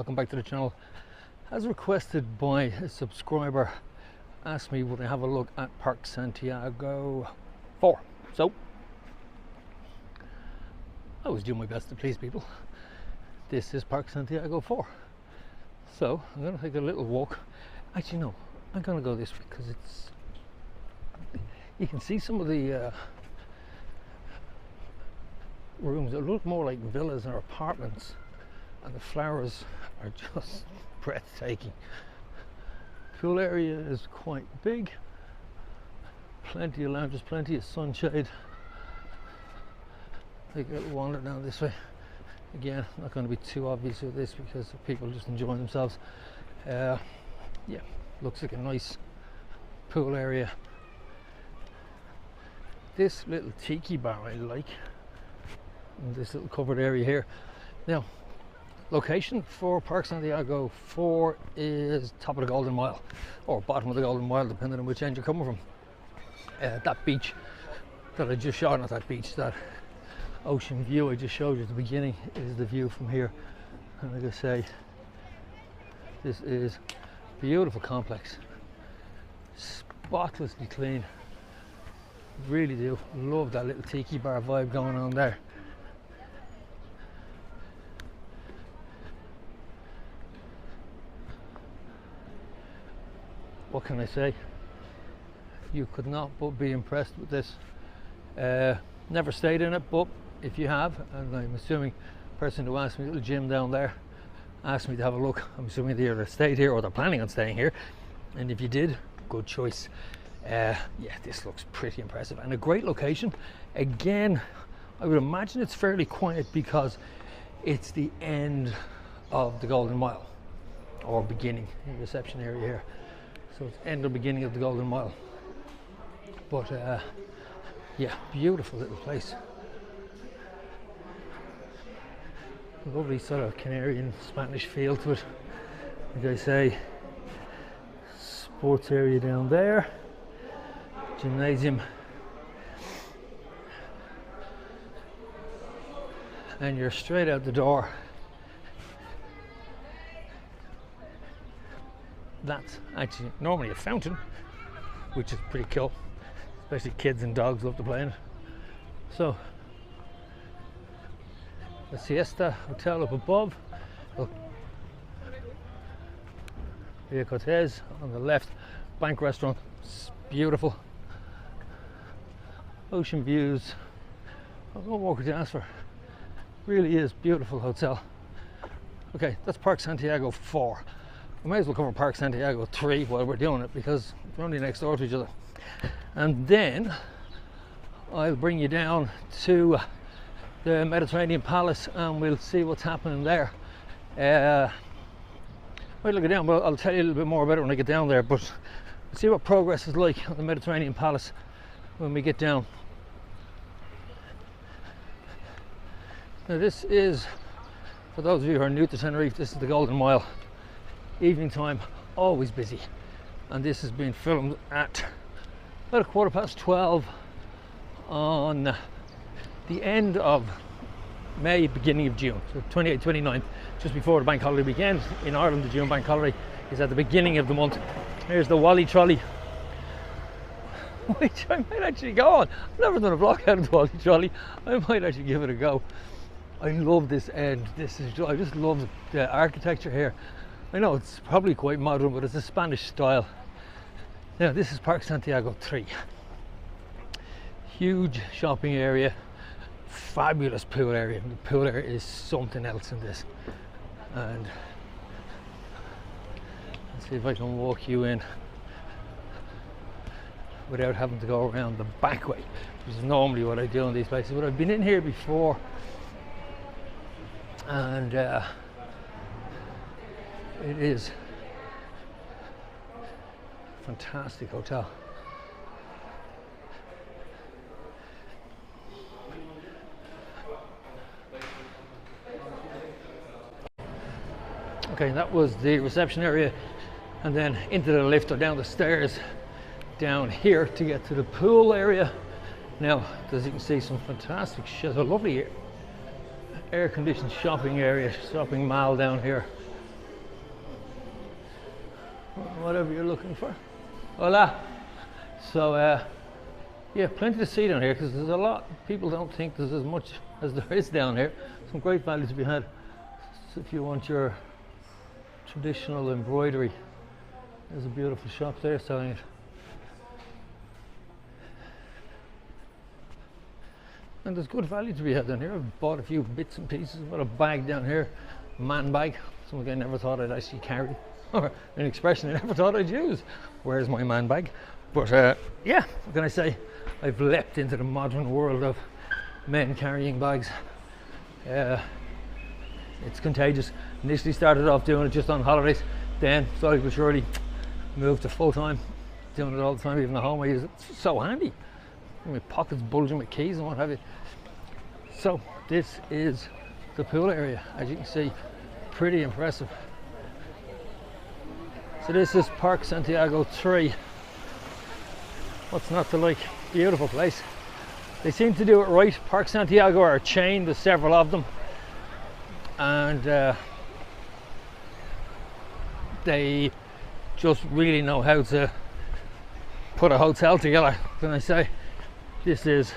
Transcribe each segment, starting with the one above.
welcome back to the channel. As requested by a subscriber, asked me would I have a look at Park Santiago 4. So I was doing my best to please people. This is Park Santiago 4. So I'm going to take a little walk. Actually no, I'm going to go this way because it's, you can see some of the rooms that look more like villas or apartments, and the flowers are just breathtaking. Pool area is quite big, plenty of lounges, plenty of sunshade. Take a little wander down this way. Again, not going to be too obvious with this because people just enjoying themselves. Yeah, looks like a nice pool area. This little tiki bar I like, and this little covered area here. Now, location for Park Santiago 4 is top of the Golden Mile, or bottom of the Golden Mile, depending on which end you're coming from. That beach that I just showed, not that beach, that ocean view I just showed you at the beginning is the view from here. And like I say, this is a beautiful complex, spotlessly clean. Really do love that little tiki bar vibe going on there. What can I say? You could not but be impressed with this. Never stayed in it, but if you have, and I'm assuming the person who asked me, little gym down there, asked me to have a look, I'm assuming they either stayed here or they're planning on staying here, and if you did, good choice. Yeah, this looks pretty impressive and a great location. Again, I would imagine it's fairly quiet because it's the end of the Golden Mile, or beginning, the reception area here. So it's end or beginning of the Golden Mile. But yeah, beautiful little place. Lovely sort of Canarian Spanish feel to it. Like I say, sports area down there, gymnasium, and you're straight out the door. That's actually normally a fountain, which is pretty cool, especially kids and dogs love to play in it. So the Siesta Hotel up above, Via Cortez on the left, bank restaurant, it's beautiful, ocean views. What more could you ask for? Really is beautiful hotel. Okay, that's Park Santiago 4. We may as well cover Park Santiago 3 while we're doing it because we're only next door to each other. And then I'll bring you down to the Mediterranean Palace and we'll see what's happening there. Wait till I get down, well, I'll tell you a little bit more about it when I get down there, but we'll see what progress is like on the Mediterranean Palace when we get down. Now this is, for those of you who are new to Tenerife, this is the Golden Mile. Evening time, always busy, and this has been filmed at about 12:15 on the end of May, beginning of June, so 28th, 29th, just before the bank holiday weekend. In Ireland, the June bank holiday is at the beginning of the month. Here's the Wally Trolley, which I might actually go on. I've never done a vlog out of the Wally Trolley. I might actually give it a go. I love this end. I just love the architecture here. I know it's probably quite modern, but it's a Spanish style. Now this is Park Santiago 3. Huge shopping area, fabulous pool area. The pool area is something else in this. And let's see if I can walk you in without having to go around the back way, which is normally what I do in these places. But I've been in here before, and it is a fantastic hotel. Okay, that was the reception area, and then into the lift or down the stairs down here to get to the pool area. Now, as you can see, some fantastic shit, a lovely air-conditioned shopping area, shopping mall down here. whatever you're looking for. Hola. So yeah, plenty to see down here because there's a lot. People don't think there's as much as there is down here. Some great value to be had. So if you want your traditional embroidery, there's a beautiful shop there selling it. And there's good value to be had down here. I've bought a few bits and pieces. I've got a bag down here, a man bag, something I never thought I'd actually carry, or an expression I never thought I'd use. Where's my man bag? But yeah, what can I say? I've leapt into the modern world of men carrying bags. It's contagious. Initially started off doing it just on holidays, then slowly but surely moved to full time, doing it all the time. Even at home I use it. It's so handy. My pockets bulging with keys and what have you. So this is the pool area, as you can see, pretty impressive. So this is Park Santiago 3. What's not to like? Beautiful place. They seem to do it right. Park Santiago are a chain, there's several of them, and they just really know how to put a hotel together. Can I say? This is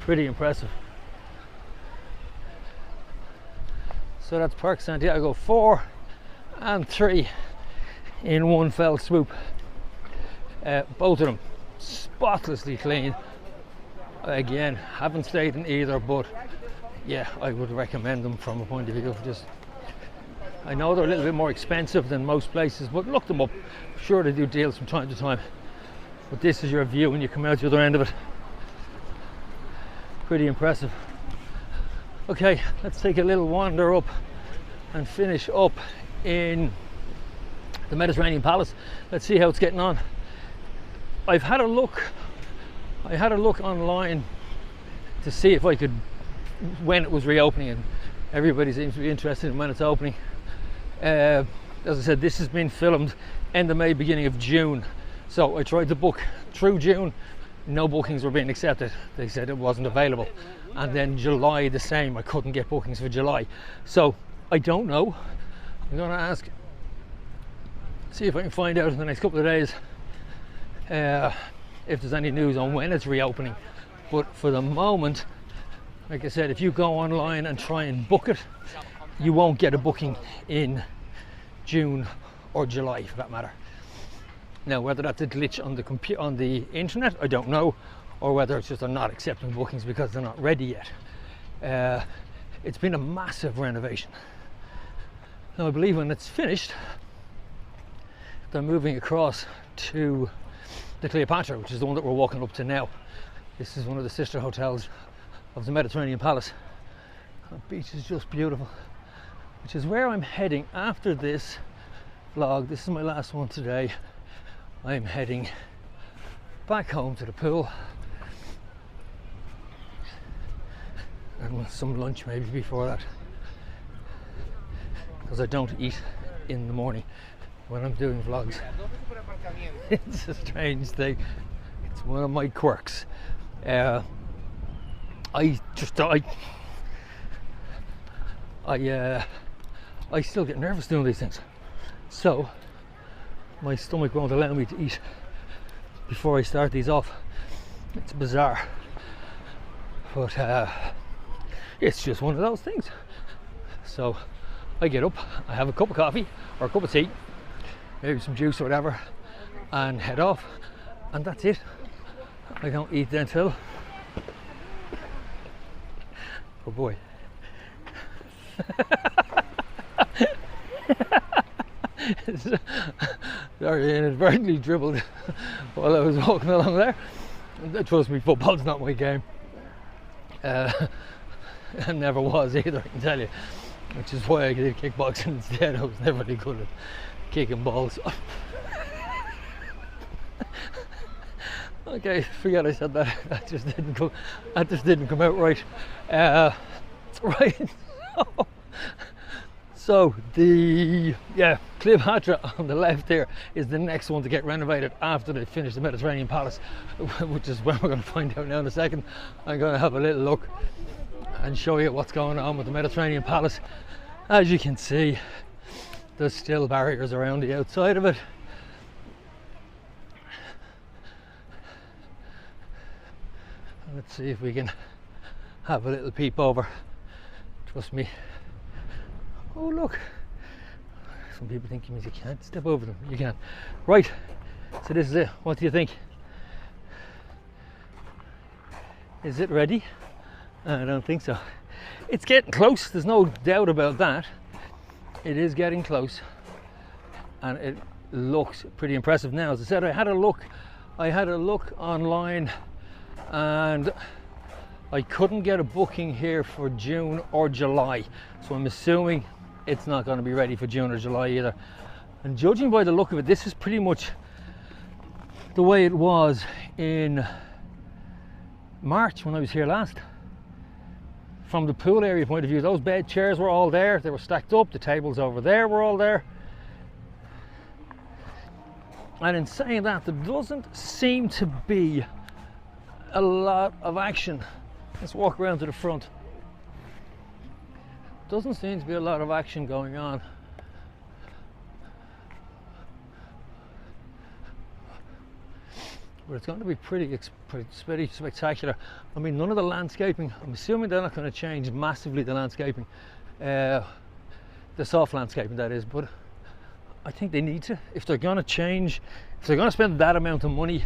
pretty impressive. So that's Park Santiago 4 and 3 in one fell swoop. Both of them spotlessly clean. Again, haven't stayed in either, but yeah, I would recommend them from a point of view of just, I know they're a little bit more expensive than most places, but look them up. Sure, they do deals from time to time, but this is your view when you come out the other end of it. Pretty impressive. Okay, let's take a little wander up and finish up in the Mediterranean Palace. Let's see how it's getting on. I had a look online to see if I could, when it was reopening, and everybody seems to be interested in when it's opening. As I said, this has been filmed end of May, beginning of June. So I tried to book through June. No bookings were being accepted. They said it wasn't available. And then July the same. I couldn't get bookings for July. So I don't know. I'm going to ask, see if I can find out in the next couple of days if there's any news on when it's reopening. But for the moment, like I said, if you go online and try and book it, you won't get a booking in June or July, for that matter. Now, whether that's a glitch on the internet, I don't know, or whether it's just they're not accepting bookings because they're not ready yet. It's been a massive renovation. Now, I believe when it's finished, they're moving across to the Cleopatra, which is the one that we're walking up to now. This is one of the sister hotels of the Mediterranean Palace. The beach is just beautiful, which is where I'm heading after this vlog. This is my last one today. I'm heading back home to the pool and with some lunch maybe before that, because I don't eat in the morning when I'm doing vlogs. It's a strange thing. It's one of my quirks. I still get nervous doing these things, so my stomach won't allow me to eat before I start these off. It's bizarre, but it's just one of those things. So I get up, I have a cup of coffee or a cup of tea, maybe some juice or whatever, and head off, and that's it. I don't eat until, oh boy. Sorry, I inadvertently dribbled while I was walking along there. Trust me, football's not my game. And never was either, I can tell you. Which is why I did kickboxing instead. I was never really good at kicking balls. Okay, forget I said that. That just didn't come out right. Right. So the Cleopatra on the left here is the next one to get renovated after they finish the Mediterranean Palace, which is where we're going to find out now in a second. I'm going to have a little look and show you what's going on with the Mediterranean Palace. As you can see, there's still barriers around the outside of it. Let's see if we can have a little peep over. Trust me. Oh look, some people think you can't step over them. You can. Right, so this is it. What do you think? Is it ready? I don't think so. It's getting close, there's no doubt about that. It is getting close, and it looks pretty impressive now. As I said, I had a look online, and I couldn't get a booking here for June or July, so I'm assuming it's not going to be ready for June or July either. And judging by the look of it, this is pretty much the way it was in March when I was here last. From the pool area point of view, those bed chairs were all there, they were stacked up, the tables over there were all there. And in saying that, there doesn't seem to be a lot of action. Let's walk around to the front. Doesn't seem to be a lot of action going on. But it's going to be pretty spectacular. I mean, none of the landscaping, I'm assuming they're not going to change massively the landscaping, the soft landscaping that is, but I think they need to. If they're going to change, if they're going to spend that amount of money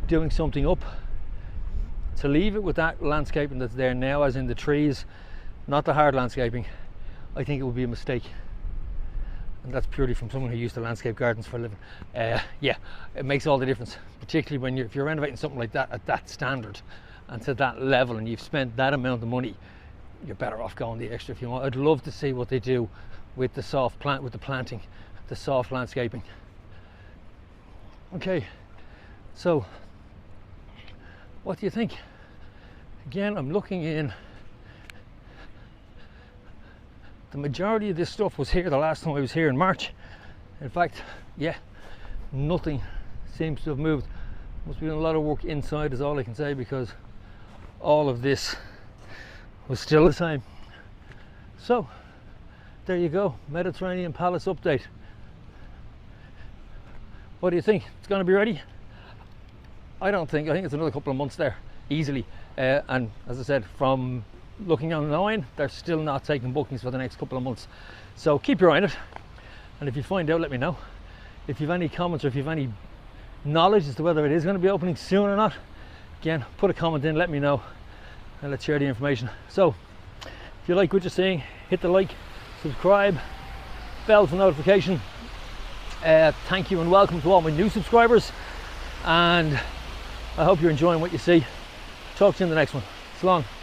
doing something up, to leave it with that landscaping that's there now, as in the trees, not the hard landscaping, I think it would be a mistake. And that's purely from someone who used to landscape gardens for a living. Yeah, it makes all the difference, particularly when if you're renovating something like that at that standard and to that level, and you've spent that amount of money, you're better off going the extra if you want. I'd love to see what they do with the planting, the soft landscaping. Okay, so what do you think? Again, I'm looking in. The majority of this stuff was here the last time I was here in March. In fact, yeah, nothing seems to have moved. Must be doing a lot of work inside is all I can say, because all of this was still the same. So there you go, Mediterranean Palace update. What do you think? It's going to be ready? I think it's another couple of months there, easily. And as I said, from looking online, they're still not taking bookings for the next couple of months. So keep your eye on it, and if you find out, let me know. If you've any comments or if you've any knowledge as to whether it is going to be opening soon or not, again, put a comment in, let me know, and let's share the information. So if you like what you're seeing, hit the like, subscribe, bell for notification. Thank you and welcome to all my new subscribers, and I hope you're enjoying what you see. Talk to you in the next one. So long.